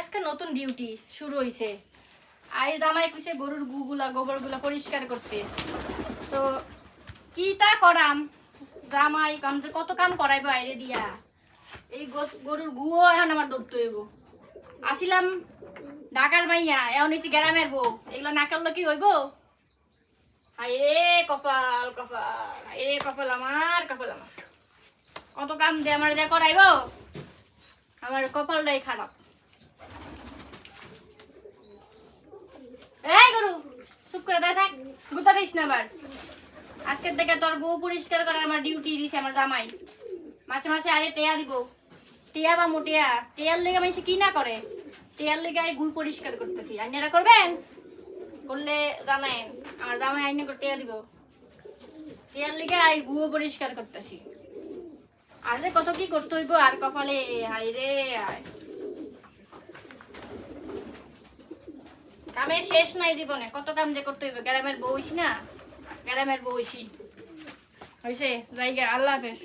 আজকে নতুন ডিউটি শুরু হইছে। আই জামাই কইছে গরুর গুগুলা গোবরগুলা পরিষ্কার করতে। তো কি তা করাম, জামাই কত কাম করাইবো আইরে দিয়া। এই গরুর গুও এখন আমার ধরতে হইব। আসিলাম ঢাকার মাইয়া, এখন এসে গ্রামের বউ, এগুলো না করলে কি হইব? হায় রে কপাল কপাল, হায় রে কপাল আমার, কপাল আমার। কত কাম দিয়ে আমার দিয়ে করাইব, আমার কপালটাই খারাপ। এই গরু চুপ করে দাঁড়ায় থাক, গুতা দিস না আবার। আজকের থেকে তোর গো পরিষ্কার করার আমার ডিউটি দিছে আমার জামাই। মাসে মাসে আরে টেয়া দিব, টেয়া বা মোটিয়া, টেয়ার লেগে মানুষ কি না করে, টেয়ার লেগে গু পরিষ্কার করতেছি। আইনারা করবেন, করলে জানেন আমার জামাই আইনে করে টেয়া দিব। টেয়ার লেগে আই গুও পরিষ্কার করতেছি। আর যে কত কি করতে হইব আর কপালে, হাই রে হায়। কামে শেষ নাই জীবনে, কত কাম যে করতে হইব। গ্রামের বউ হইছি না, গ্রামের বউ হইছি। হইছে জায়গা। আল্লাহ হাফেজ।